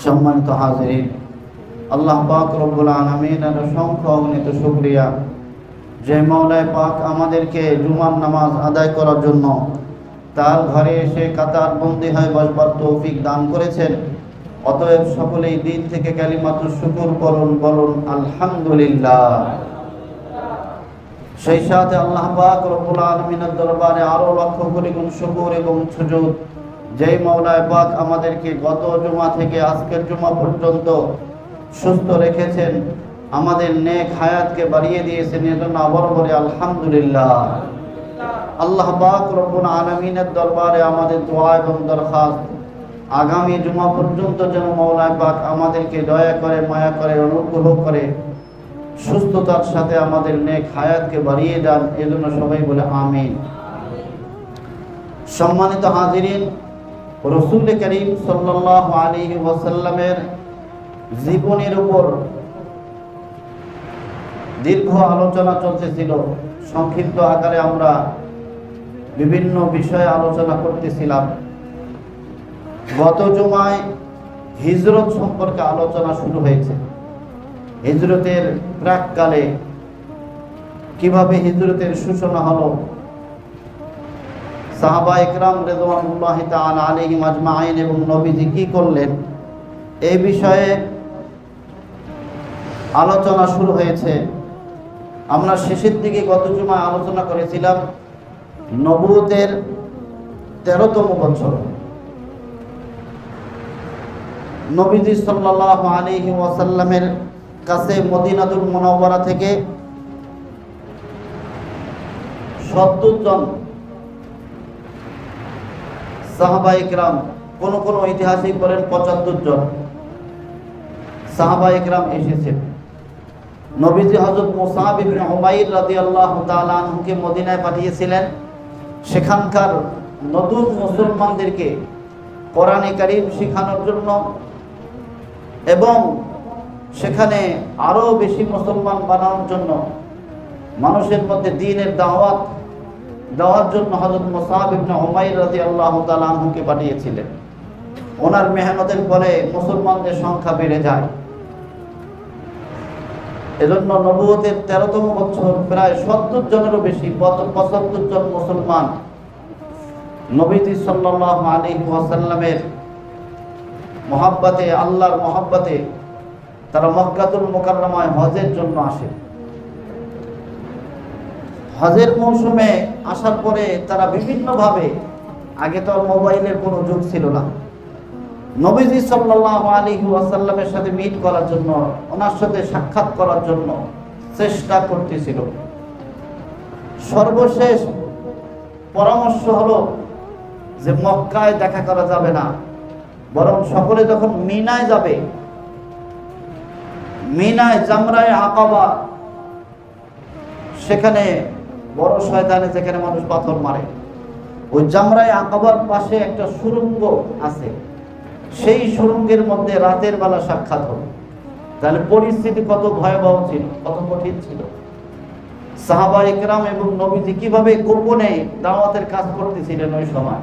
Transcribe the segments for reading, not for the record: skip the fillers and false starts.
সম্মানিত হাজিরিন, আল্লাহ পাক রব্বুল আলামিনের অসংখ্য অগণিত শুকরিয়া যে মাওলানা পাক আমাদেরকে জুমার নামাজ আদায় করার জন্য তার ঘরে এসে কাতারবন্দি হয়ে বসবার তৌফিক দান করেছেন। অতএব সকলেই দিল থেকে কালিমাতুশ শুকর বলুন আলহামদুলিল্লাহ। সেই সাথে আল্লাহ পাক রব্বুল আলামিনের দরবারে আরো লক্ষ কোটি গুণ শুকর এবং সুজুদ যেই মাওলানা পাক আমাদেরকে গত জুমা থেকে আজকের জুমা পর্যন্ত সুস্থ রেখেছেন, আমাদের নেক হায়াতকে বাড়িয়ে দিয়েছেন, এজন্য আবার বলি আলহামদুলিল্লাহ। আল্লাহ পাক রব্বুল আলামিনের দরবারে আমাদের দোয়া এবং দরখাস্ত আগামী জুমা পর্যন্ত যেন মাওলানা পাক আমাদেরকে দয়া করে, মায়া করে, অনুগ্রহ করে সুস্থতার সাথে আমাদের নেক হায়াতকে বাড়িয়ে দেন, এজন্য সবাই বলে আমিন। সম্মানিত হাজিরিন, রাসূল করিম সাল্লাল্লাহু আলাইহি ওয়াসাল্লামের জীবনের উপর দীর্ঘ আলোচনা চলতেছিল। সংক্ষিপ্ত আকারে আমরা বিভিন্ন বিষয়ে আলোচনা করতেছিলাম। গত জুমায় হিজরত সম্পর্কে আলোচনা শুরু হয়েছে। হিজরতের প্রাককালে কিভাবে হিজরতের সূচনা হলো, সাহাবা ইকরাম রিদওয়ানুল্লাহি তাআলা আলাইহিম আজমাইন এবং নবীজি কি করলেন, এই বিষয়ে আলোচনা শুরু হয়েছে। আমরা শেষের দিকে গত জুমায় আলোচনা করেছিলাম নবুয়তের 13তম বছর। নবীজি সাল্লাল্লাহু আলাইহি ওয়াসাল্লামের কাছে মদিনাতুল মুনাওয়ারা থেকে 70 জন সাহাবা ইকরাম, কোন ঐতিহাসিক বলেন 75 জন সাহাবা ইকরাম এসেছেন। নবীজি হযরত মুসআব ইবনে উমাইর রাদিয়াল্লাহু তাআলা আনহুকে মদিনায় পাঠিয়েছিলেন সেখানকার নতুন মুসলমানদেরকে কোরআনে কারীম শেখানোর জন্য এবং সেখানে আরো বেশি মুসলমান বানানোর জন্য, মানুষের মধ্যে দ্বীনের দাওয়াত দেওয়ার জন্য হযরত মুসআব ইবনে উমাইর রাদিয়াল্লাহু তাআলা আনহুকে পাঠিয়েছিলেন। ওনার মেহনতের ফলে মুসলমানদের সংখ্যা বেড়ে যায়। এজন্য নবুয়তের 13তম বছর প্রায় 70 জনেরও বেশি, 75 জন মুসলমান নবীজি সাল্লাল্লাহু আলাইহি ওয়াসাল্লামের মহব্বতে, আল্লাহর মহব্বতে তারা মক্কাতুল মুকাররমায় হজের জন্য আসে। হজের মৌসুমে আসার পরে তারা বিভিন্নভাবে, আগে তো মোবাইলের কোনো যুগ ছিল না, নবীজি সাল্লাল্লাহু আলাইহি ওয়াসাল্লামের সাথে মিট করার জন্য, ওনার সাথে সাক্ষাৎ করার জন্য চেষ্টা করতেছিল। সর্বশেষ পরামর্শ হলো যে মক্কায় দেখা করা যাবে না, বরং সকলে যখন মিনায় যাবে, মিনায় জামরায়ে আকাবা, সেখানে বড় শয়তানে যেখানে মানুষ পাথর মারে, ওই জামরায়ে আকাবার পাশে একটা সুড়ঙ্গ আছে, সেই সুড়ঙ্গের মধ্যে রাতের বেলা সাক্ষাৎ হবে। তাহলে পরিস্থিতি কত ভয়াবহ ছিল, কত কঠিন ছিল। সাহাবা ইকরাম এবং নবীজি কিভাবে গোপনে দাওয়াতের কাজ করতেছিলেন ওই সময়।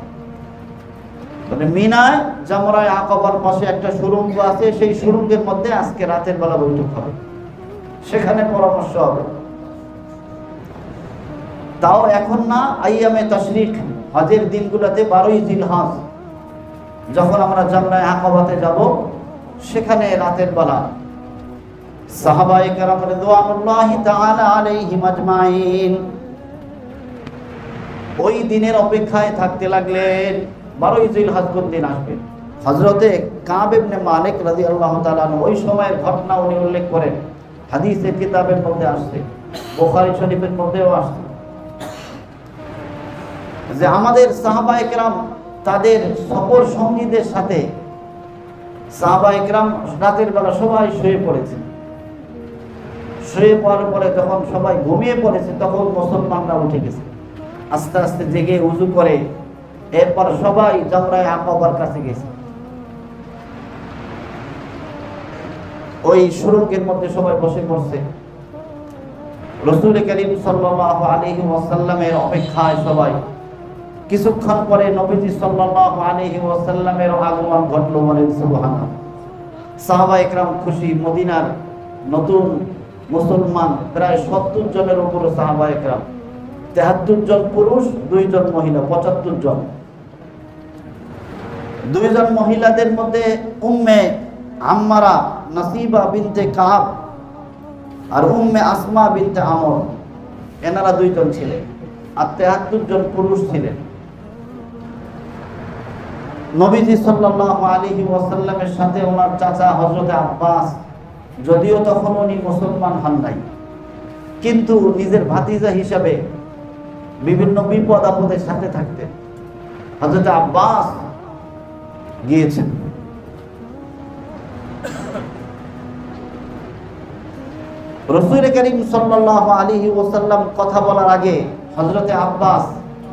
মানে মিনায় জামরায়ে আকাবার পাশে একটা সুড়ঙ্গ আছে, সেই সুড়ঙ্গের মধ্যে আজকে রাতের বেলা বৈঠক হবে, সেখানে পরামর্শ হবে। তাও এখন না, আইয়ামে তাশরিক, হজের দিনগুলোতে 12ই জিলহজ যখন আমরা জামরায়ে আকাবাতে যাব, সেখানে রাতের বেলা সাহাবায়ে কেরাম রিদওয়ানুল্লাহি তাআলা আলাইহিম আজমাইন ওই দিনের অপেক্ষায় থাকতে লাগলেন। 12ই জিলহজ কোন দিন আসবে। হযরতে কাব ইবনে মালিক রাদিয়াল্লাহু তাআলা ওই সময়ের ঘটনা উনি উল্লেখ করেন, হাদিসের কিতাবের মধ্যে আসছে, বুখারী শরীফের মধ্যেও আসছে, যে আমাদের সাহাবায়ে কেরাম তাদের সফর সঙ্গীদের সাথে, সাহাবায়ে কেরাম রাতের বেলা সবাই শুয়ে পড়েছে। শুয়ে পড়ার পরে যখন সবাই ঘুমিয়ে পড়েছে, তখন মুসলমানরা উঠে গেছে, আস্তে আস্তে জেগে ওযু করে এরপর সবাই জামরায়ে আকাবার কাছে গেছে। ওই সুড়ঙ্গের মধ্যে সবাই বসে পড়ছে। রাসূল করিম সাল্লাল্লাহু আলাইহি ওয়াসাল্লামের অপেক্ষায় সবাই। কিছুক্ষণ পরে নবীজি সাল্লাল্লাহু আলাইহি ওয়াসাল্লামের আগমন ঘটলো। বলেন সুবহানাল্লাহ। সাহাবা একরাম খুশি। মদিনার নতুন মুসলমান প্রায় 70 জনের উপরে সাহাবা একরাম, 73 জন পুরুষ, 2 জন মহিলা, 75 জন। 2 জন মহিলাদের মধ্যে উম্মে আম্মারা নাসিবা বিনতে কাব আর উম্মে আসমা বিনতে আমর, এনারা 2 জন ছিলেন, আর 73 জন পুরুষ ছিলেন। নবীজি সাল্লাল্লাহু আলাইহি ওয়াসাল্লামের সাথে ওনার চাচা হযরত আব্বাস, যদিও তখন উনি মুসলমান হন নাই, কিন্তু নিজের ভাতিজা হিসাবে বিভিন্ন বিপদ আপদের সাথে থাকতেন। হযরত আব্বাস গিয়েছেন। রাসূল করিম সাল্লাল্লাহু আলাইহি ওয়াসাল্লাম কথা বলার আগে হযরত আব্বাস,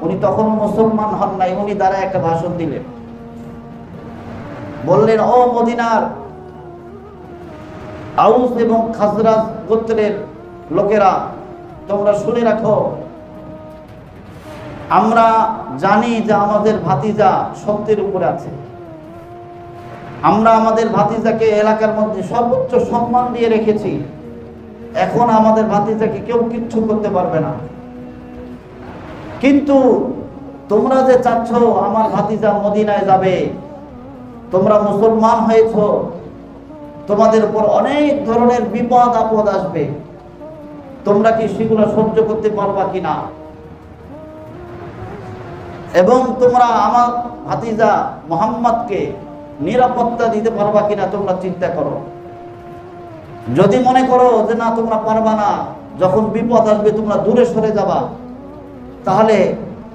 উনি তখন মুসলমান হন নাই, উনি দাঁড়ায় একটা ভাষণ দিলেন। বললেন, ও মদিনার আউস এবং খাজরাজ গোত্রের লোকেরা, তোমরা শুনে রাখো, আমরা জানি যে আমাদের ভাতিজা সত্যের উপরে আছে। আমরা আমাদের ভাতিজাকে এলাকার মধ্যে সর্বোচ্চ সম্মান দিয়ে রেখেছি। এখন আমাদের ভাতিজাকে কেউ কিচ্ছু করতে পারবে না। কিন্তু তোমরা যে চাচ্ছ আমার ভাতিজা মদিনায় যাবে, তোমরা মুসলমান হয়েছ, তোমাদের উপর অনেক ধরনের বিপদ আপদ আসবে, তোমরা কি সেগুলো সহ্য করতে পারবা কিনা? এবং তোমরা আমার ভাতিজা মুহাম্মদকে নিরাপত্তা দিতে পারবা কিনা তোমরা চিন্তা করো। যদি মনে করো যে না তোমরা পারবা না, যখন বিপদ আসবে তোমরা দূরে সরে যাবা, তাহলে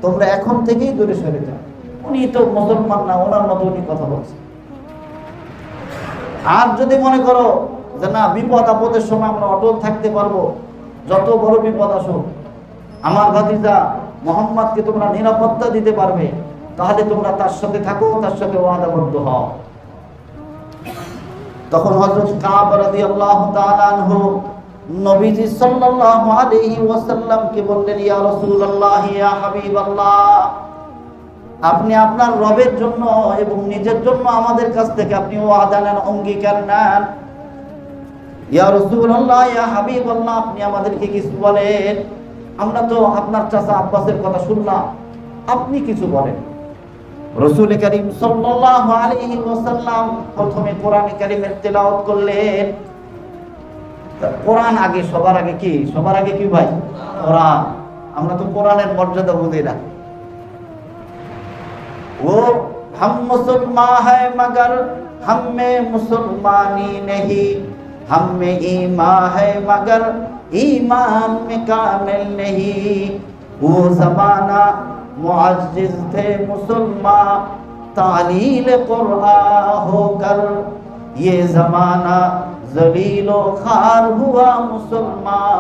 তোমরা এখন থেকেই দূরে সরে যাও। উনি তো মুসলমান না, ওনার মতো উনি কথা বলছেন। আর যদি মনে করো যে না বিপদ আপদের সময় আমরা অটল থাকতে পারবো, যত বড় বিপদ আসুক আমার ভাতিজা মুহাম্মদকে তোমরা নিরাপত্তা দিতে পারবে, তাহলে তোমরা তার সাথে থাকো, তার সাথে ওয়াদাবদ্ধ হও। তখন হযরত কাব রাদিয়াল্লাহু তাআলা আনহু নবীজি সাল্লাল্লাহু আলাইহি ওয়াসাল্লামকে বললেন, ইয়া রাসূলুল্লাহ, ইয়া হাবিবাল্লাহ, আপনি আপনার রবের জন্য এবং নিজের জন্য আমাদের কাছ থেকে আপনি ওয়াদা নেন, অঙ্গীকার নেন। ইয়া রাসূলুল্লাহ, ইয়া হাবিবাল্লাহ, আপনি আমাদেরকে কিছু বলেন। আমরা তো আপনার চাচা আব্বাসের কথা শুনলাম, আপনি কিছু বলেন। রাসূল করিম সাল্লাল্লাহু আলাইহি ওয়াসাল্লাম প্রথমে কোরআন কারীমের তেলাওয়াত করলেন। কোরআন আগে, সবার আগে কি? সবার আগে কি ভাই? কোরআন। আমরা তো কোরআনের মর্যাদা বুঝি না। वो हम मुसलमान है मगर हम में मुसलमानी नहीं, हम में ईमान है मगर ईमान में कामिल नहीं। वो जमाना मुअज्जिज थे मुसलमान तालील कुरान होकर, ये जमाना जलीलो खार हुआ मुसलमान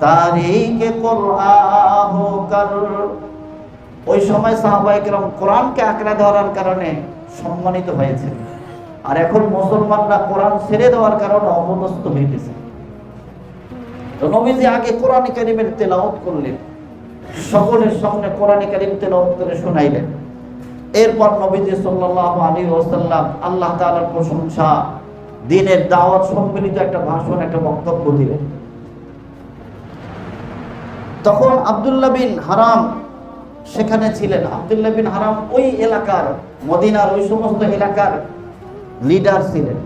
तारीख कुरान होकर। ওই সময় সাহাবায়ে কেরাম কোরআনকে আঁকড়ে ধরার কারণে সম্মানিত হয়েছে, আর এখন মুসলমানরা কোরআন ছেড়ে দেওয়ার কারণে অপদস্থ হইতেছে। তো নবীজি আগে কোরআন কারীমের তেলাওয়াত করলেন, সকলের সামনে কোরআন কারীম তেলাওয়াত করে শোনাইলেন। এরপর নবীজি সাল্লাল্লাহু আলাইহি ওয়াসাল্লাম আল্লাহ তাআলার প্রশংসা, দ্বীনের দাওয়াত সম্মিলিত একটা ভাষণ, একটা বক্তব্য দিলেন। তখন আব্দুল্লাহ বিন হারাম সেখানে ছিলেন। আব্দুল্লাহ বিন হারাম ওই এলাকার, মদিনার ওই সমস্ত এলাকার লিডার ছিলেন।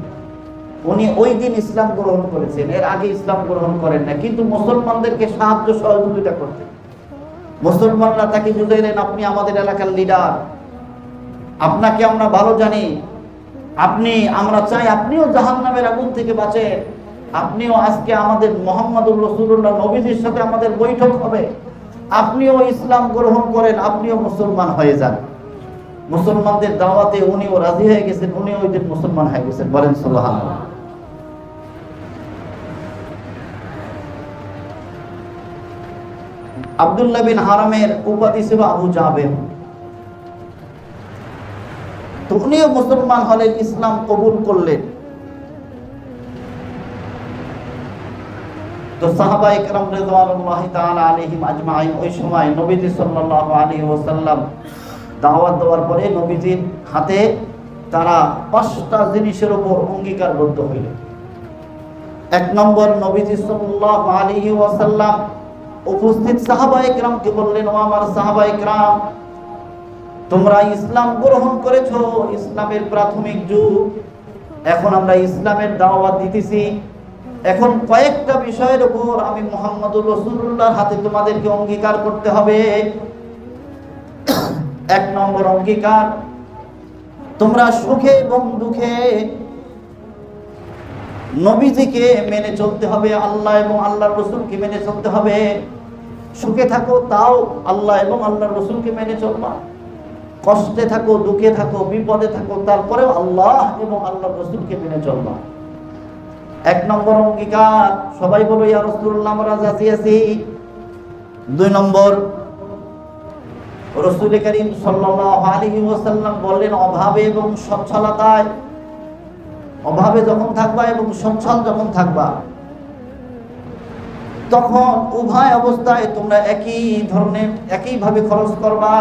উনি ওই দিন ইসলাম গ্রহণ করেছেন, এর আগে ইসলাম গ্রহণ করেন না, কিন্তু মুসলমানদেরকে সাহায্য সহযোগিতা করতেন। মুসলমানরা তাকে বুঝাইলেন, আপনি আমাদের এলাকার লিডার, আপনাকে আমরা ভালো জানি, আমরা চাই আপনিও জাহান্নামের আগুন থেকে বাঁচেন, আপনিও আজকে আমাদের মুহাম্মদুর রাসূলুল্লাহ নবীজির সাথে আমাদের বৈঠক হবে, আপনিও ইসলাম গ্রহণ করেন, আপনিও মুসলমান হয়ে যান। মুসলমানদের দাওয়াতে উনিও রাজি হয়ে গেছেন, উনিও ওই দিন মুসলমান হয়ে গেছেন। বলেন সুবহানাল্লাহ। আব্দুল্লাহ বিন হারামের উপাধি ছিল আবু জাবের। তো উনিও মুসলমান হলেন, ইসলাম কবুল করলেন। তো সাহাবায়ে কেরাম রাদিয়াল্লাহু তাআলা আলাইহিম আজমাইন ওই সময় নবীজি সাল্লাল্লাহু আলাইহি ওয়াসাল্লাম দাওয়াত দেওয়ার পরে নবীজির হাতে তারা 5টা জিনিসের উপর অঙ্গীকারবদ্ধ হইল। 1 নম্বর, নবীজি সাল্লাল্লাহু আলাইহি ওয়াসাল্লাম উপস্থিত সাহাবায়ে কেরামকে বললেন, ও আমার সাহাবায়ে কেরাম, তোমরা ইসলাম গ্রহণ করেছো, ইসলামের প্রাথমিক যুগ, এখন আমরা ইসলামের দাওয়াত দিতেছি। এখন কয়েকটা বিষয়ের উপর আমি মুহাম্মদুর রাসূলুল্লাহর হাতে তোমাদেরকে অঙ্গীকার করতে হবে। 1 নম্বর অঙ্গীকার, তোমরা সুখে এবং দুঃখে নবীজিকে মেনে চলতে হবে, আল্লাহ এবং আল্লাহর রাসূলকে মেনে চলতে হবে। সুখে থাকো তাও আল্লাহ এবং আল্লাহর রাসূলকে মেনে চলবা, কষ্টে থাকো, দুঃখে থাকো, বিপদে থাকো, তারপরেও আল্লাহ এবং আল্লাহর রাসূলকে মেনে চলবা। 1 নম্বর অঙ্গীকার, সবাই বলো ইয়া রাসূলুল্লাহ আমরা রাজি আছি। 2 নম্বর, রাসূল করিম সাল্লাল্লাহু আলাইহি ওয়াসাল্লাম বললেন, অভাবে এবং সচ্ছলতায়, অভাবে যখন থাকবা এবং সচ্ছল যখন থাকবা, তখন উভয় অবস্থায় তোমরা একইভাবে খরচ করবা।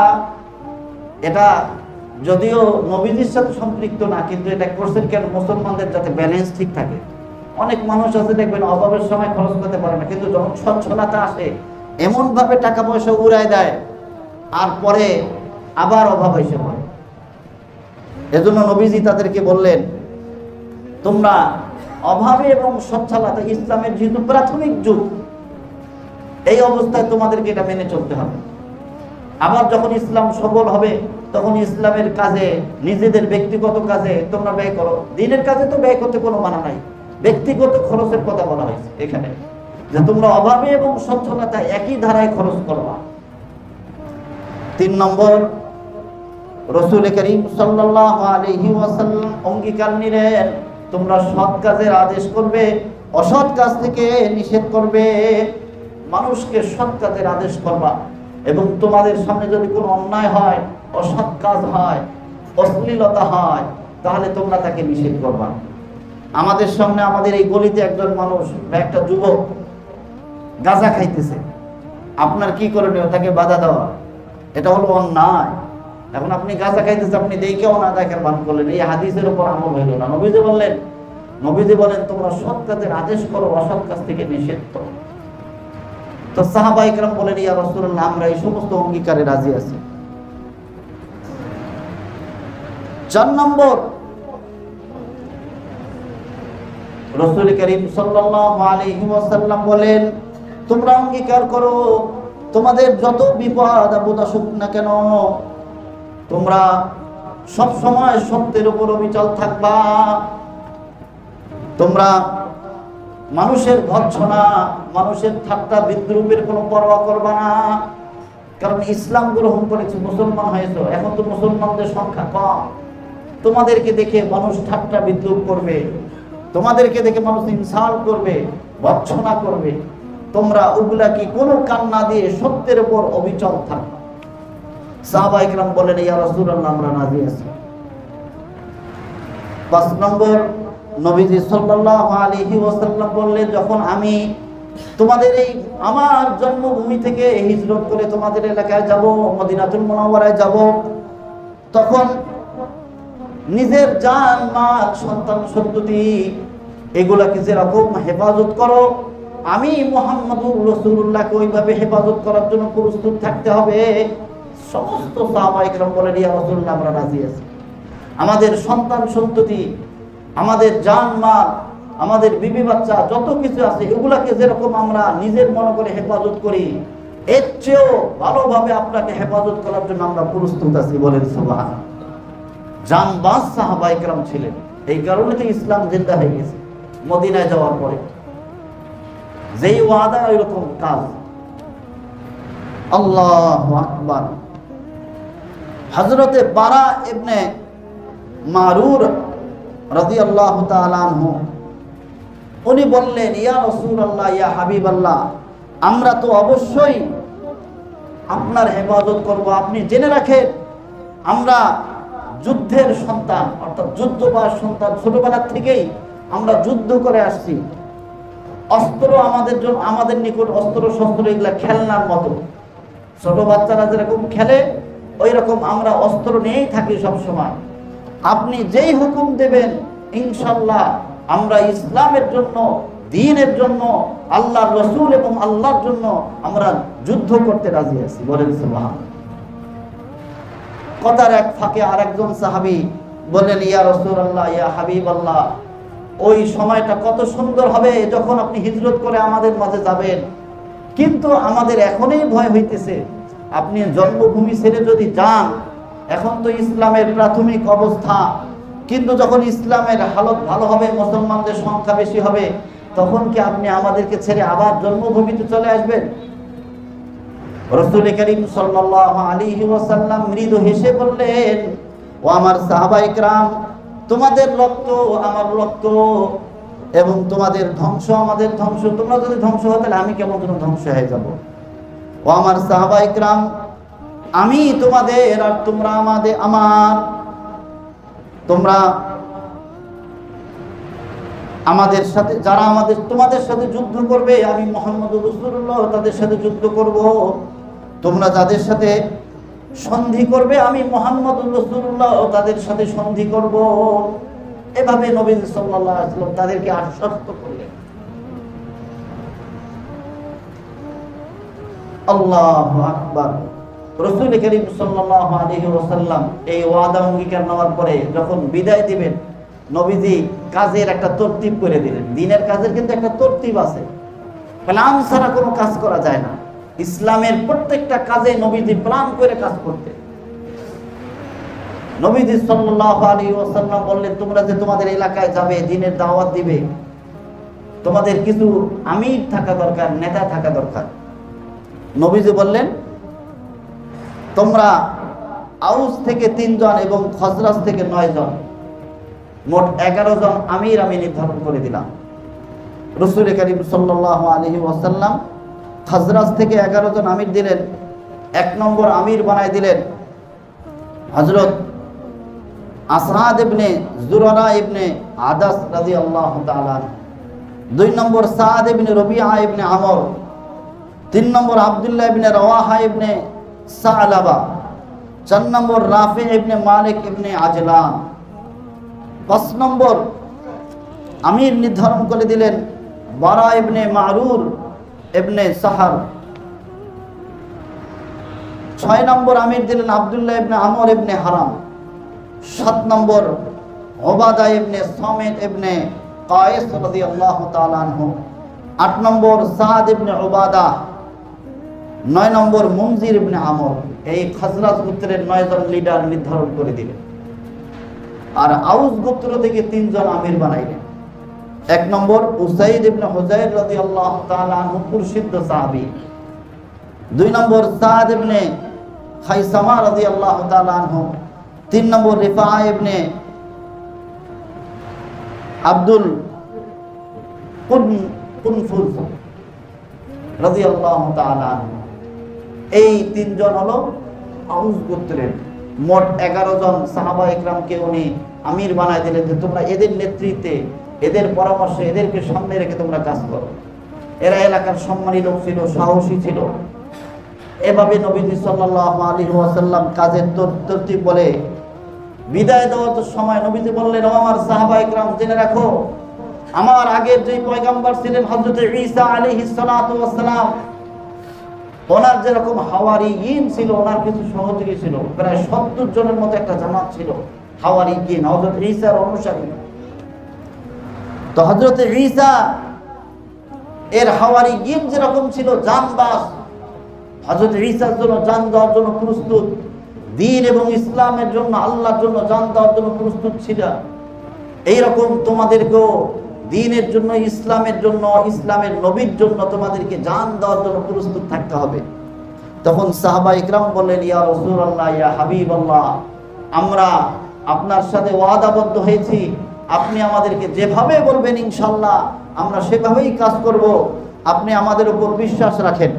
এটা যদিও নবীজির সাথে সম্পৃক্ত না, কিন্তু এটা করছেন কেন, মুসলমানদের যাতে ব্যালেন্স ঠিক থাকে। অনেক মানুষ আছে দেখবেন অভাবের সময় খরচ করতে পারে না, কিন্তু যখন সচ্ছলতা আসে এমন ভাবে টাকা পয়সা উড়ায় দেয়, আর পরে আবার অভাব এসে পড়ে। এজন্য নবীজি তাদেরকে বললেন, তোমরা অভাবে এবং সচ্ছলতা, ইসলামের যেহেতু প্রাথমিক যুগ, এই অবস্থায় তোমাদেরকে এটা মেনে চলতে হবে। আবার যখন ইসলাম সবল হবে, তখন ইসলামের কাজে, নিজেদের ব্যক্তিগত কাজে তোমরা ব্যয় করো। দিনের কাজে তো ব্যয় করতে কোনো মানা নাই, ব্যক্তিগত খরচের কথা বলা হয়েছে এখানে, যে তোমরা অভাবে এবং সচ্ছলতা একই ধারায় খরচ করবা। 3 নম্বর, রাসূল করিম সাল্লাল্লাহু আলাইহি ওয়াসাল্লাম অঙ্গীকার নিলেন, তোমরা সৎ কাজের আদেশ করবে, অসৎ কাজ থেকে নিষেধ করবে। মানুষকে সৎ কাজের আদেশ করবা, এবং তোমাদের সামনে যদি কোনো অন্যায় হয়, অসৎ কাজ হয়, অশ্লীলতা হয়, তাহলে তোমরা তাকে নিষেধ করবা। আমাদের সামনে, আমাদের এই গলিতে একজন মানুষ বা একটা যুবক গাঁজা খাইতেছে, আপনার কি করণীয়? তাকে বাধা দেওয়া, এটা হলো অন্যায়। এখন আপনি গাঁজা খাইতেছে, আপনি দেখেও না দেখার ভান করলেন, এই হাদিসের উপর আমল হইল না। নবীজি বলেন তোমরা সৎ কাজের আদেশ করো, অসৎ কাজ থেকে নিষেধ করো। তো সাহাবায়ে কেরাম বলেন, ইয়া রাসূলুল্লাহ আমরা এই সমস্ত অঙ্গীকারে রাজি আছি। 4 নম্বর, রাসূল করিম সাল্লাল্লাহু আলাইহি ওয়াসাল্লাম বলেন, তোমরা অঙ্গীকার করো, তোমাদের যত বিপদ আপদ আসুক না কেন, তোমরা সব সময় সত্যের উপর অবিচল থাকবা। তোমরা মানুষের ভৎসনা, মানুষের ঠাট্টা বিদ্রুপের কোনো পরোয়া করবা না। কারণ ইসলাম গ্রহণ করেছে, মুসলমান হয়েছে, এখন তো মুসলমানদের সংখ্যা কম। তোমাদেরকে দেখে মানুষ ঠাট্টা বিদ্রুপ করবে, তোমাদেরকে দেখে মানুষ ইনসাল্ট করবে, ভৎসনা করবে, তোমরা ওগুলা কি কোনো কান না দিয়ে সত্যের উপর অবিচল থাকবা। সাহাবায়ে কেরাম বলেন, ইয়া রাসূলুল্লাহ আমরা রাজি আছি। 5 নম্বর, নবীজি সাল্লাল্লাহু আলাইহি ওয়াসাল্লাম বললেন, যখন আমি তোমাদের এই আমার জন্মভূমি থেকে হিজরত করে তোমাদের এলাকায় যাব, মদিনাতুল মুনাওয়ারায় যাব, তখন নিজের জান মাল সন্তান সন্ততি এগুলাকে যেরকম হেফাজত করো, আমি মুহাম্মদুর রাসূলুল্লাহকে ওইভাবে হেফাজত করার জন্য প্রস্তুত থাকতে হবে। সমস্ত সাহাবায়ে কেরাম বলেন, ইয়া রাসূলুল্লাহ আমরা রাজি আছি। আমাদের সন্তান সন্ততি, আমাদের জান মাল, আমাদের বিবি বাচ্চা যত কিছু আছে, এগুলাকে যেরকম আমরা নিজের মনে করে হেফাজত করি, এর চেয়েও ভালোভাবে আপনাকে হেফাজত করার জন্য আমরা প্রস্তুত আছি। বলেন সুবহানাল্লাহ। জানবাজ সাহাবায়ে কেরাম ছিলেন, এই কারণে তো ইসলাম জিন্দা হয়ে গেছে মদিনায় যাওয়ার পরে। যেই ওয়াদা এরকম কাজ। আল্লাহু আকবার। হযরতে বারা ইবনে মারুর রাদিয়াল্লাহু তাআলা আনহু উনি বললেন, ইয়া রাসূলুল্লাহ, ইয়া হাবিবাল্লাহ, আমরা তো অবশ্যই আপনার হেফাজত করব। আপনি জেনে রাখেন, আমরা যুদ্ধের সন্তান, অর্থাৎ যুদ্ধবাজ সন্তান, ছোটবেলা থেকেই আমরা যুদ্ধ করে আসছি। অস্ত্র আমাদের জন্য, আমাদের নিকট অস্ত্র শস্ত্র এগুলা খেলনার মতো। ছোট বাচ্চারা যেরকম খেলে ওই রকম আমরা অস্ত্র নিয়েই থাকি সব সময়। আপনি যেই হুকুম দেবেন ইনশাআল্লাহ আমরা ইসলামের জন্য, দ্বীনের জন্য, আল্লাহর রাসূল এবং আল্লাহর জন্য আমরা যুদ্ধ করতে রাজি আছি। বলেন সুবহানাল্লাহ। কথার এক ফাঁকে আরেকজন সাহাবী বললেন, ইয়া রাসূলুল্লাহ, ইয়া হাবিবাল্লাহ, ওই সময়টা কত সুন্দর হবে যখন আপনি হিজরত করে আমাদের মাঝে যাবেন, কিন্তু আমাদের এখনই ভয় হইতেছে, আপনি জন্মভূমি ছেড়ে যদি যান, এখন তো ইসলামের প্রাথমিক অবস্থা, কিন্তু যখন ইসলামের হালত ভালো হবে, মুসলমানদের সংখ্যা বেশি হবে, তখন কি আপনি আমাদেরকে ছেড়ে আবার জন্মভূমিতে চলে আসবেন? রাসূল করিম সাল্লাল্লাহু আলাইহি ওয়াসাল্লাম মৃদু হেসে বললেন, ও আমার সাহাবায়ে কেরাম, তোমাদের রক্ত আমার রক্ত এবং তোমাদের ধ্বংস আমাদের ধ্বংস। তোমরা যদি ধ্বংস হও তাহলে আমি কেমন যেন ধ্বংস হয়ে যাব। ও আমার সাহাবায়ে কেরাম, আমি তোমাদের আর তোমরা আমার, তোমরা আমাদের সাথে, যারা তোমাদের সাথে যুদ্ধ করবে, আমি মুহাম্মদুর রাসূলুল্লাহ তাদের সাথে যুদ্ধ করব। তোমরা যাদের সাথে সন্ধি করবে, আমি মুহাম্মদুর রাসূলুল্লাহ তাদের সাথে সন্ধি করব। এভাবে নবী সাল্লাল্লাহু আলাইহি ওয়াসাল্লাম তাদেরকে আশ্বস্ত করলেন। আল্লাহু আকবার। রাসূল করিম সাল্লাল্লাহু আলাইহি ওয়াসাল্লাম এই ওয়াদা অঙ্গীকার নেওয়ার পরে যখন বিদায় দিবেন, নবীজি কাজের একটা তরতিব করে দিলেন। দ্বীনের কাজের কিন্তু একটা তরতিব আছে, প্ল্যান ছাড়া কোনো কাজ করা যায় না। ইসলামের প্রত্যেকটা কাজে নবীজি প্ল্যান করে কাজ করতে। নবীজি সাল্লাল্লাহু আলাইহি ওয়াসাল্লাম বললেন, তোমরা যে তোমাদের এলাকায় যাবে, দ্বীনের দাওয়াত দিবে, তোমাদের কিছু আমির থাকা দরকার, নেতা থাকা দরকার। নবীজি বললেন, তোমরা আউস থেকে 3 জন এবং খজরাজ থেকে 9 জন, মোট 11 জন আমির আমি নির্ধারণ করে দিলাম। রাসূল করিম সাল্লাল্লাহু আলাইহি ওয়াসাল্লাম খজরাজ থেকে 11 জন আমির দিলেন। 1 নম্বর আমির বানায় দিলেন হযরত আসআদ ইবনে যুরারা ইবনে আদাস রাদিয়াল্লাহু তাআলা। 2 নম্বর সাদ ইবনে রবিআ ইবনে আমর। 3 নম্বর আব্দুল্লাহ ইবনে রাওয়াহা ইবনে সালাবা। 4 নম্বর রাফি ইবনে মালিক ইবনে আজলান। 5 নম্বর আমির নির্ধারণ করে দিলেন বারা ইবনে মারুর ইবনে সাহার। 6 নম্বর আমির দিলেন আব্দুল্লাহ ইবনে আমর ইবনে হারাম। 7 নম্বর উবাদা ইবনে সামিত ইবনে কায়েস রাদিয়াল্লাহু তাআলা আনহু। 8 নম্বর সাদ ইবনে উবাদা। 9 নম্বর মুনজির ইবনে আমর। এই খজরাজ গোত্রের 9 জন লিডার নির্ধারণ করে দিলেন। আর আউস গোত্র থেকে 3 জন আমির বানাইলেন। 1 নম্বর উসাইদ ইবনে হুযাইর রাদিয়াল্লাহু তাআলা আনহু, প্রসিদ্ধ সাহাবী। 2 নম্বর সাদ ইবনে খাইসামা রাদিয়াল্লাহু তাআলা আনহু। 3 নম্বর রিফা ইবনে আব্দুল কুনফুজ রাদিয়াল্লাহু তাআলা আনহু। এই 3 জন হলো আউস গোত্রের। মোট 11 জন সাহাবা ইকরামকে উনি আমির বানায় দিলেন যে তোমরা এদের নেতৃত্বে, এদের পরামর্শে, এদেরকে সামনে রেখে তোমরা কাজ করো। এরা এলাকার সম্মানী লোক ছিল, সাহসী ছিল। এভাবে নবীজি সাল্লাল্লাহু আলাইহি ওয়াসাল্লাম কাজের তরতিব বলে বিদায় দেওয়ার সময় নবীজি বললেন, ও আমার সাহাবা ইকরাম, জেনে রাখো, আমার আগের যে পয়গম্বর ছিলেন হযরত ঈসা আলাইহিস সালাতু ওয়াস সালাম, ওনার যেরকম হাওয়ারিয়িন ছিল, ওনার কিছু সহযোগী ছিল, প্রায় 70 জনের মতো একটা জামাত ছিল হাওয়ারিয়িন, হযরত ঈসার অনুসারী। তো হযরত ঈসা এর হাওয়ারিয়িন যেরকম ছিল জানবাজ, হযরত ঈসার জন্য জান দেওয়ার জন্য প্রস্তুত, দ্বীন এবং ইসলামের জন্য, আল্লাহর জন্য জান দেওয়ার জন্য প্রস্তুত ছিল, এইরকম তোমাদেরকেও দ্বীনের জন্য, ইসলামের জন্য, ইসলামের নবীর জন্য তোমাদেরকে জান দেওয়ার জন্য প্রস্তুত থাকতে হবে। তখন সাহাবা ইকরাম বললেন, ইয়া রাসূলুল্লাহ, ইয়া হাবিবাল্লাহ, আমরা আপনার সাথে ওয়াদাবদ্ধ হয়েছি, আপনি আমাদেরকে যেভাবে বলবেন ইনশাআল্লাহ আমরা সেভাবেই কাজ করব, আপনি আমাদের উপর বিশ্বাস রাখেন।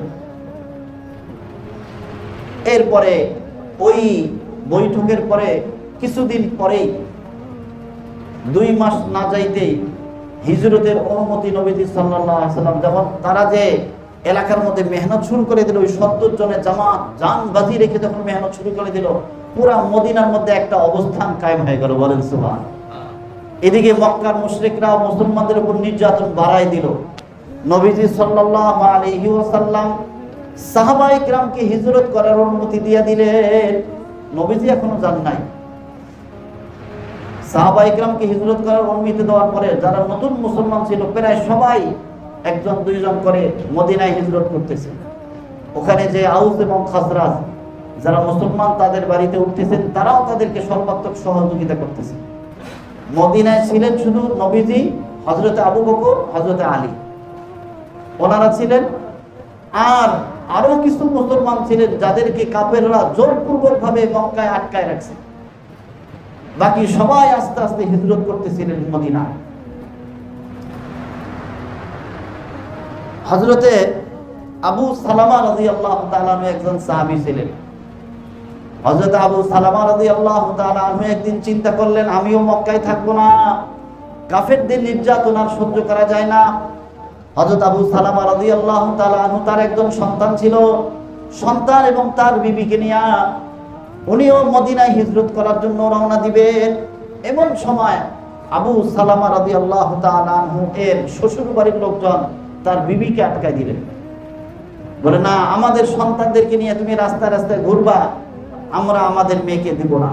এরপরে ওই বৈঠকের পরে কিছুদিন পরেই, 2 মাস না যাইতেই হিজরতের অনুমতি নবীজি সাল্লাল্লাহু আলাইহি ওয়াসাল্লাম, যখন তারা যে এলাকার মধ্যে মেহনত শুরু করে দিল, ওই 70 জনের জামাত জান বাজি রেখে যখন মেহনত শুরু করে দিল, পুরা মদিনার মধ্যে একটা অবস্থান কায়েম হয়ে গেল, বলেন সুবহান। এদিকে মক্কার মুশরিকরা মুসলমানদের উপর নির্যাতন বাড়াই দিল। নবীজি সাল্লাল্লাহু আলাইহি ওয়াসাল্লাম সাহাবায়ে কিরামকে হিজরত করার অনুমতি দিয়ে দিলেন। নবীজি এখনো যান নাই। সাহাবায়ে কিরামকে হিজরত করার অনুমতি দেওয়ার পরে যারা নতুন মুসলমান ছিল প্রায় সবাই একজন দুইজন করে মদিনায় হিজরত করতেছে। ওখানে যে আউস এবং খাজরাজ যারা মুসলমান তাদের বাড়িতে উঠতেছেন, তারাও তাদেরকে সর্বাত্মক সহযোগিতা করতেছে। মদিনায় ছিলেন শুধু নবীজি, হযরতে আবু বকর, হযরতে আলী, ওনারা ছিলেন। আর আরো কিছু মুসলমান ছিলেন যাদেরকে কাফেররা জোরপূর্বক ভাবে মক্কায় আটকায় রাখছে। বাকি সবাই আস্তে আস্তে হিজরত করতেছিলেন মদিনায়। হযরতে আবু সালামা রাদিয়াল্লাহু তাআলা একজন সাহাবী ছিলেন। হযরত আবু সালামা রাদিয়াল্লাহু তাআলা একদিন চিন্তা করলেন, আমিও মক্কায় থাকবো না, কাফেরদের নির্যাতন আর সহ্য করা যায় না। হযরত আবু সালামা রাদিয়াল্লাহু তাআলা তার একজন সন্তান ছিল, সন্তান এবং তার বিবিকে নিয়ে উনিও মদিনায় হিজরত করার জন্য রওনা দিবেন। এমন সময় আবু সালামা রাদিয়াল্লাহু তাআলা এর শ্বশুর বাড়ির লোকজন তার বিবিকে আটকায় দিলেন। বলে, না, আমাদের সন্তানদেরকে নিয়ে তুমি রাস্তায় রাস্তায় ঘুরবা, আমরা আমাদের মেয়েকে দিব না।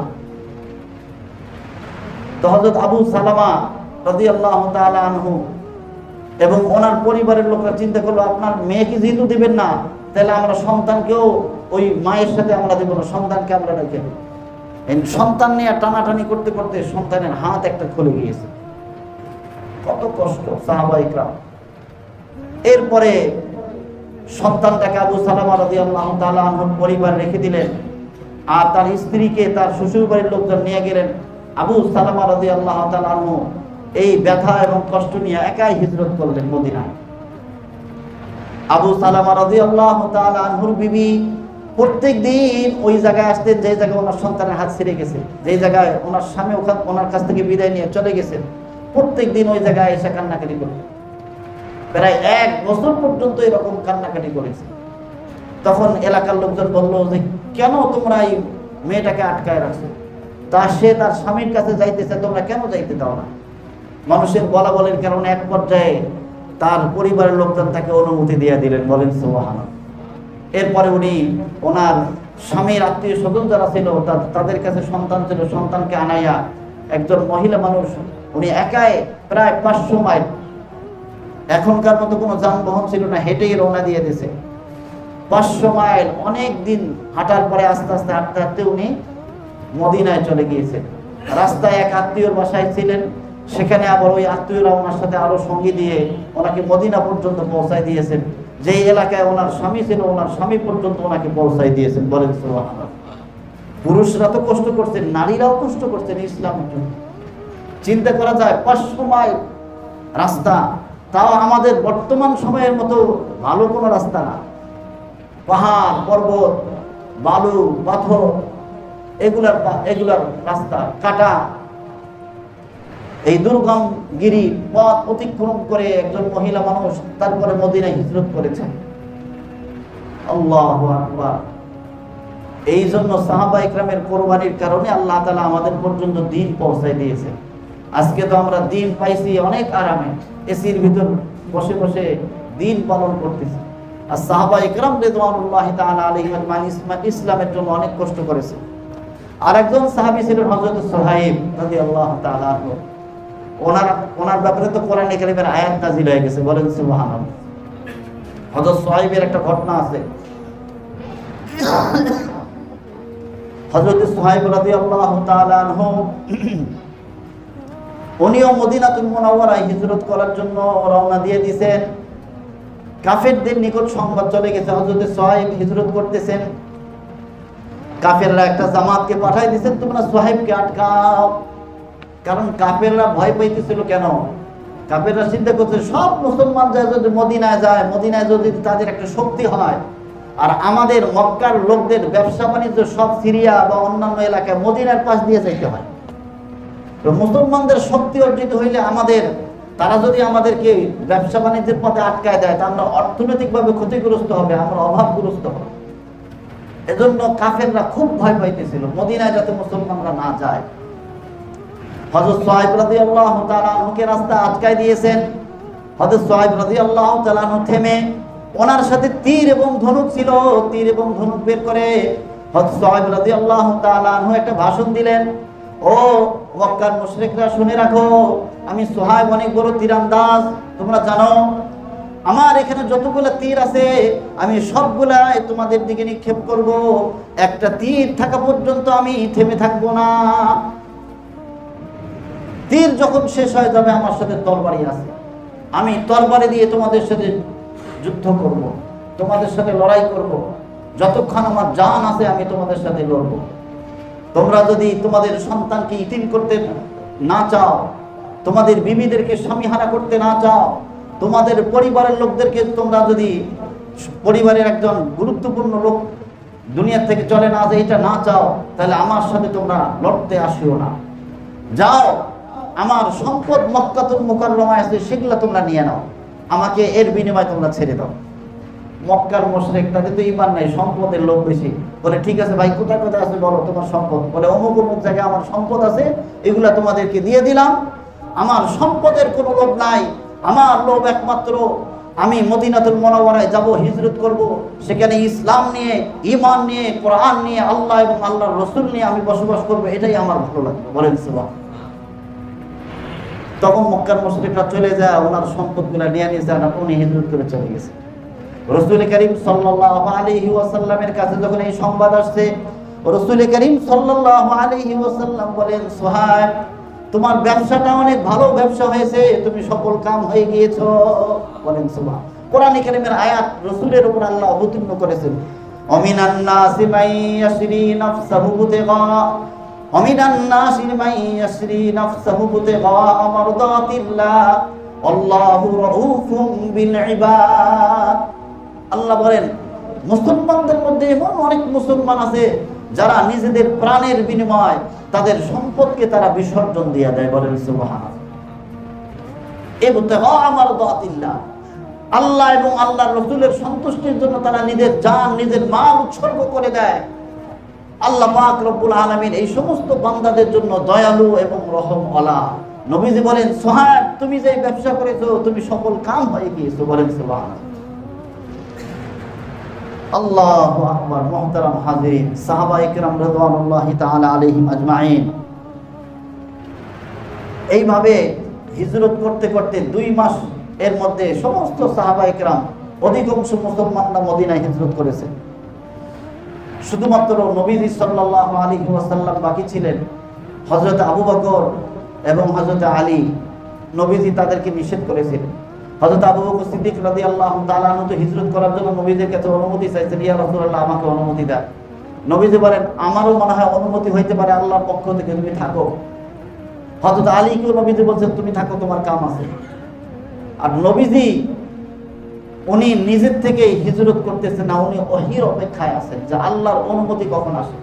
তো হযরত আবু সালামা রাদিয়াল্লাহু তাআলা আনহু এবং ওনার পরিবারের লোকরা চিন্তা করলো, আপনার মেয়েকে যেহেতু দিবেন না, তাহলে আমরা সন্তানকেও ওই মায়ের সাথে আমরা দেব না, সন্তানকে আমরা রেখে দেব। এই সন্তান নিয়ে টানাটানি করতে করতে সন্তানের হাত একটা খুলে গিয়েছে। কত কষ্ট সাহাবায়ে কিরাম। এরপরে সন্তানটাকে আবু সালামা রাদিয়াল্লাহু তাআলা আনহুর পরিবার রেখে দিলেন, আর তার স্ত্রীকে তার শ্বশুর বাড়ির লোকজন নিয়ে গেলেন। আবু সালামা রাদিয়াল্লাহু তাআলা আনহু এই ব্যথা এবং কষ্ট নিয়ে একাই হিজরত করলেন মদিনায়। আবু সালামা রাদিয়াল্লাহু তাআলা আনহুর বিবি প্রত্যেকদিন ওই জায়গায় আসতেন যে জায়গায় ওনার সন্তানের হাত ছিঁড়ে গেছে, যে জায়গায় ওনার স্বামী ওনার কাছ থেকে বিদায় নিয়ে চলে গেছেন, প্রত্যেকদিন ওই জায়গায় এসে কান্নাকাটি করতেন। প্রায় 1 বছর পর্যন্ত এরকম কান্নাকাটি করেছে। তখন এলাকার লোকজন বললো যে, কেন তোমরা এই মেয়েটাকে আটকায় রাখছো? সে তার স্বামীর কাছে যাইতেছে, তোমরা কেন যাইতে দাও না? মানুষের বলাবলির কারণে এক পর্যায়ে তার পরিবারের লোকজন তাকে অনুমতি দিয়ে দিলেন, বলেন সুবহানাল্লাহ। এরপরে উনি ওনার স্বামীর আত্মীয় স্বজন যারা ছিল তাদের কাছে সন্তান ছিল, সন্তানকে আনাইয়া একজন মহিলা মানুষ উনি একাই প্রায় 500 মাইল, এখনকার মতো কোনো যানবাহন ছিল না, হেঁটেই রওনা দিয়ে দিয়েছে। 500 মাইল অনেক দিন হাঁটার পরে আস্তে আস্তে হাঁটতে হাঁটতে উনি মদিনায় চলে গিয়েছেন। রাস্তায় এক আত্মীয়র বাসায় ছিলেন, সেখানে আবার ওই আত্মীয়রা ওনার সাথে আরো সঙ্গী দিয়ে ওনাকে মদিনা পর্যন্ত পৌঁছায় দিয়েছেন। যেই এলাকায় ওনার স্বামী ছিল ওনার স্বামী পর্যন্ত ওনাকে পৌঁছায় দিয়েছেন, বলেন সুবহানাল্লাহ। পুরুষরা তো কষ্ট করছেন, নারীরাও কষ্ট করছেন ইসলামের জন্য। চিন্তা করা যায় 500 মাইল রাস্তা, তাও আমাদের বর্তমান সময়ের মতো ভালো কোনো রাস্তা না। পাহাড় পর্বত, বালু পাথর, এগুলার রাস্তা কাটা। এই দুর্গম গিরি পথ অতিক্রম করে একজন মহিলা মানুষ তারপরে মদিনায় হিজরত করেছেন। আল্লাহু আকবার। এই জন্য সাহাবায়ে কেরামের কোরবানির কারণে আল্লাহ তাআলা আমাদের পর্যন্ত দ্বীন পৌঁছায় দিয়েছেন। আজকে তো আমরা দ্বীন পাইছি অনেক আরামে, এসির ভিতর বসে বসে দ্বীন পালন করতেছি। আর সাহাবায়ে কেরাম রিদওয়ানুল্লাহি তাআলা আলাইহিম আজমাইন ইসলামের জন্য অনেক কষ্ট করেছে। আর একজন সাহাবী ছিলেন হযরত সুহাইব রাদিয়াল্লাহু তাআলা আনহু। ওনার ব্যাপারে তো কোরআনে কারীমের আয়াত নাযিল হয়ে গেছে, বলেন সুবহানাল্লাহ। হযরত সুহাইবের একটা ঘটনা আছে। হযরত সুহাইব রাদিয়াল্লাহু তাআলা আনহু উনিও মদিনাতুল মুনাওয়ারায় হিজরত করার জন্য রওনা দিয়ে দিয়েছেন। কাফেরদের নিকট সংবাদ চলে গেছে হযরত সুহাইব হিজরত করতেছেন। কাফেররা একটা জামাতকে পাঠায় দিয়েছেন, তোমরা সুহাইবকে আটকাও। কারণ কাফেররা ভয় পাইতেছিল। কেন? কাফেররা চিন্তা করছে সব মুসলমান যদি মদিনায় যায়, মদিনায় যদি তাদের একটা শক্তি হয়, আর আমাদের মক্কার লোকদের ব্যবসা বাণিজ্য সব সিরিয়া বা অন্যান্য এলাকায় মদিনার পাশ দিয়ে যাইতে হয়। তো মুসলমানদের শক্তি অর্জিত হইলে তারা যদি আমাদেরকে ব্যবসা বাণিজ্যের পথে আটকায় দেয়, তা আমরা অর্থনৈতিকভাবে ক্ষতিগ্রস্ত হবে, আমরা অভাবগ্রস্ত হব। এজন্য কাফেররা খুব ভয় পাইতেছিল মদিনায় যাতে মুসলমানরা না যায়। হযরত সুহাইব রাদিয়াল্লাহু তাআলা আনহুকে রাস্তা আটকায় দিয়েছেন। হযরত সুহাইব রাদিয়াল্লাহু তাআলা আনহু থেমে, ওনার সাথে তীর এবং ধনুক ছিল, তীর এবং ধনুক বের করে হযরত সুহাইব রাদিয়াল্লাহু তাআলা আনহু একটা ভাষণ দিলেন। ও মক্কার মুশরিকরা, শুনে রাখো, আমি সুহাইব অনেক বড় তীরন্দাজ। তোমরা জানো আমার এখানে যতগুলো তীর আছে আমি সবগুলা তোমাদের দিকে নিক্ষেপ করব। একটা তীর থাকা পর্যন্ত আমি থেমে থাকবো না। তীর যখন শেষ হয়ে যাবে আমার সাথে তরবারি আছে, আমি তরবারি দিয়ে তোমাদের সাথে যুদ্ধ করব, তোমাদের সাথে লড়াই করব। যতক্ষণ আমার জান আছে আমি তোমাদের সাথে লড়ব। তোমরা যদি তোমাদের সন্তানকে ইতিম করতে না চাও, তোমাদের বিবিদেরকে স্বামীহারা করতে না চাও, তোমাদের পরিবারের লোকদেরকে তোমরা যদি পরিবারের একজন গুরুত্বপূর্ণ লোক দুনিয়া থেকে চলে না যায় এটা না চাও, তাহলে আমার সাথে তোমরা লড়তে আসিও না। যাও, আমার সম্পদ মক্কাতুল মুকাররমায় আছে সেগুলো তোমরা নিয়ে নাও, আমাকে এর বিনিময়ে তোমরা ছেড়ে দাও। মক্কার মুশরিক, তাদের তো ঈমান নাই, সম্পদের লোভ বেশি। বলে ঠিক আছে ভাই, কোথায় কোথায় আছে বলো তোমার সম্পদ। বলে অমুক অমুক জায়গায় আমার সম্পদ আছে, এগুলা তোমাদেরকে দিয়ে দিলাম। আমার সম্পদের কোনো লোভ নাই, আমার লোভ একমাত্র আমি মদিনাতুল মুনাওয়ারায় যাব, হিজরত করব, সেখানে ইসলাম নিয়ে, ঈমান নিয়ে, কোরআন নিয়ে, আল্লাহ এবং আল্লাহর রাসূল নিয়ে আমি বসবাস করব, এটাই আমার ভালো লাগবে। বলেন সুবহান। তখন মক্কার মুশরিকরা চলে যায়, ওনার সম্পদগুলো নিয়ে নিয়েছে, আর উনি হিজরত করে চলে গেছে। রাসূল করিম সাল্লাল্লাহু আলাইহি ওয়াসাল্লামের কাছে যখন এই সংবাদ আসছে, রাসূল করিম সাল্লাল্লাহু আলাইহি ওয়াসাল্লাম বলেন, সুহাইব, তোমার ব্যবসাটা অনেক ভালো ব্যবসা হয়েছে, তুমি সফল কাম হয়ে গিয়েছো। বলেন সুবহান। কোরআন কারীমের আয়াত রাসূলের উপর আল্লাহ অবতীর্ণ করেছেন। অমিনান নাসি মান ইয়াশরি নাফসাহু বুতিগা, অমিনান নাসি মান ইয়াশরি নাফসাহু বুতিগা মারদাতিল্লাহ, আল্লাহু রাউফুম বিল ইবাদ। আল্লাহ বলেন, মুসলমানদের মধ্যে এমন অনেক মুসলমান আছে যারা নিজেদের প্রাণের বিনিময় তাদের সম্পদকে তারা বিসর্জন দিয়ে দেয়। বলেন সুবহানাল্লাহ। ইবতিগা মারদাতিল্লাহ, আল্লাহ এবং আল্লাহর রাসূলের সন্তুষ্টির জন্য তারা নিজের জান, নিজের মাল উৎসর্গ করে দেয়। আল্লাহ পাক রব্বুল আলামিন এই সমস্ত বান্দাদের জন্য দয়ালু এবং রহমওয়ালা। নবীজি বলেন, সুহাইব, তুমি যে ব্যবসা করেছো তুমি সফল কাম হয়ে গিয়েছো। বলেন সুবহানাল্লাহ। আল্লাহু আকবার। মুহতারাম হাজিরিন, সাহাবায়ে কেরাম রাদিয়াল্লাহু তাআলা আলাইহিম আজমাইন এইভাবে হিজরত করতে করতে 2 মাস এর মধ্যে সমস্ত সাহাবায়ে কেরাম, অধিকাংশ মুসলমানরা মদিনায় হিজরত করেছে। শুধুমাত্র নবীজি সাল্লাল্লাহু আলাইহি ওয়াসাল্লাম বাকি ছিলেন। হযরত আবু বকর এবং হযরত আলী, নবীজি তাদেরকে নিষেধ করেছিলেন। হযরত আবু বকর সিদ্দিক রাদিয়াল্লাহু তাআলা আনহু তো হিজরত করার জন্য নবীজির কাছে অনুমতি চাইছেন, ইয়া রাসূলুল্লাহ, আমাকে অনুমতি দাও। নবীজি বলেন, আমারও মনে হয় অনুমতি হইতে পারে আল্লাহর পক্ষ থেকে, তুমি থাকো। হযরত আলীকেও নবীজি বলছেন, তুমি থাকো, তোমার কাম আছে। আর নবীজি উনি নিজের থেকে হিজরত করতেছেন না, উনি ওহীর অপেক্ষায় আছেন যে আল্লাহর অনুমতি কখন আসে।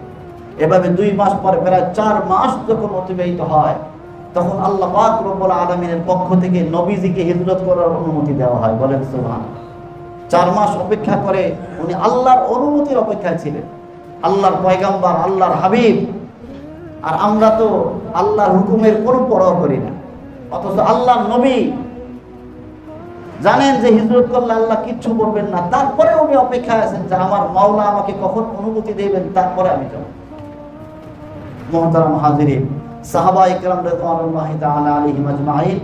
এভাবে 2 মাস পরে প্রায় 4 মাস যখন অতিবাহিত হয়, তখন আল্লাহ পাক রব্বুল আলামিনের পক্ষ থেকে নবীজিকে হিজরত করার অনুমতি দেওয়া হয়। বলেন সুবহানাল্লাহ। 4 মাস অপেক্ষা করে উনি আল্লাহর অনুমতির অপেক্ষায় ছিলেন। আল্লাহর পয়গম্বর, আল্লাহর হাবিব। আর আমরা তো আল্লাহর হুকুমের কোনো পরোয়া করি না, অথচ আল্লাহর নবী জানেন যে হিজরত করলে আল্লাহ কিচ্ছু করবেন না, তারপরে উনি অপেক্ষায় আছেন যে আমার মাওলা আমাকে কখন অনুমতি দেবেন, তারপরে আমি যাব। মুহতারাম হাজিরিন, সাহাবায়ে কেরাম রাদিয়াল্লাহু তাআলা আলাইহিম আজমাইন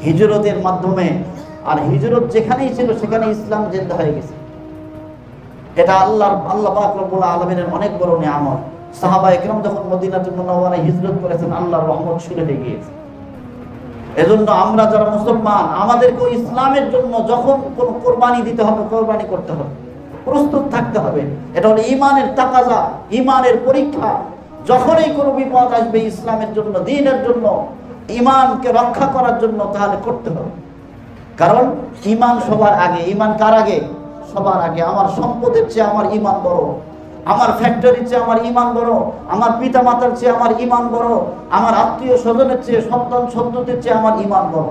হিজরতের মাধ্যমে, আর হিজরত যেখানেই ছিল সেখানে ইসলাম জিন্দা হয়ে গেছে। এটা আল্লাহ পাক রব্বুল আলামিনের অনেক বড় নিয়ামত। সাহাবায়ে কেরাম যখন মদিনাতুল মুনাওয়ারায় হিজরত করেছেন, আল্লাহর রহমত শুরু হয়ে গিয়েছে। এজন্য আমরা যারা মুসলমান, আমাদেরকে ইসলামের জন্য যখন কোন কোরবানি দিতে হবে, কোরবানি করতে হবে, প্রস্তুত থাকতে হবে। এটা হলো ঈমানের তাকাজা, ঈমানের পরীক্ষা। যখনই কোনো বিপদ আসবে ইসলামের জন্য, দ্বীনের জন্য, ঈমানকে রক্ষা করার জন্য, তাহলে করতে হবে। কারণ ঈমান সবার আগে। ঈমান কার আগে? সবার আগে। আমার সম্পদের চেয়ে আমার ঈমান বড়, আমার ফ্যাক্টরির চেয়ে আমার ঈমান বড়, আমার পিতা মাতার চেয়ে আমার ঈমান বড়, আমার আত্মীয় স্বজনের চেয়ে, সন্তান সন্ততির চেয়ে আমার ঈমান বড়।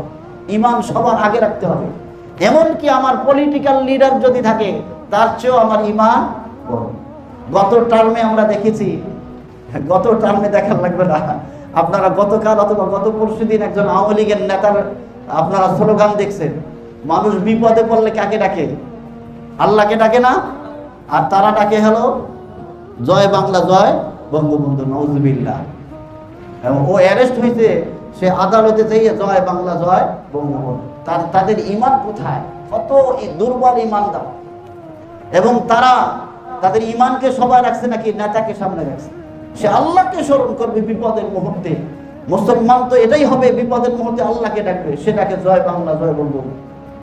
ঈমান সবার আগে রাখতে হবে। এমনকি আমার পলিটিক্যাল লিডার যদি থাকে, তার চেয়েও আমার ঈমান বড়। গত টার্মে আমরা দেখেছি, গত টার্মে দেখার লাগবে না, আপনারা গতকাল অথবা গত পরশুদিন একজন আওয়ামী লীগের নেতার আপনারা স্লোগান দেখছেন, মানুষ বিপদে পড়লে কাকে ডাকে? আল্লাহকে ডাকে না? আর তারা ডাকে হলো জয় বাংলা জয় বঙ্গবন্ধু, নাউজুবিল্লাহ। এবং ও অ্যারেস্ট হয়েছে, সে আদালতে যাইয়ে জয় বাংলা জয় বঙ্গবন্ধু। তাদের ঈমান কোথায়? কত দুর্বল ঈমানদার। এবং তারা তাদের ঈমানকে সবাই রাখছে নাকি নেতাকে সামনে রাখছে? সে আল্লাহকে স্মরণ করবে বিপদের মুহূর্তে। মুসলমান তো এটাই হবে, বিপদের মুহূর্তে আল্লাহকে ডাকবে, সেটাকে জয় বাংলা জয় বঙ্গবন্ধু।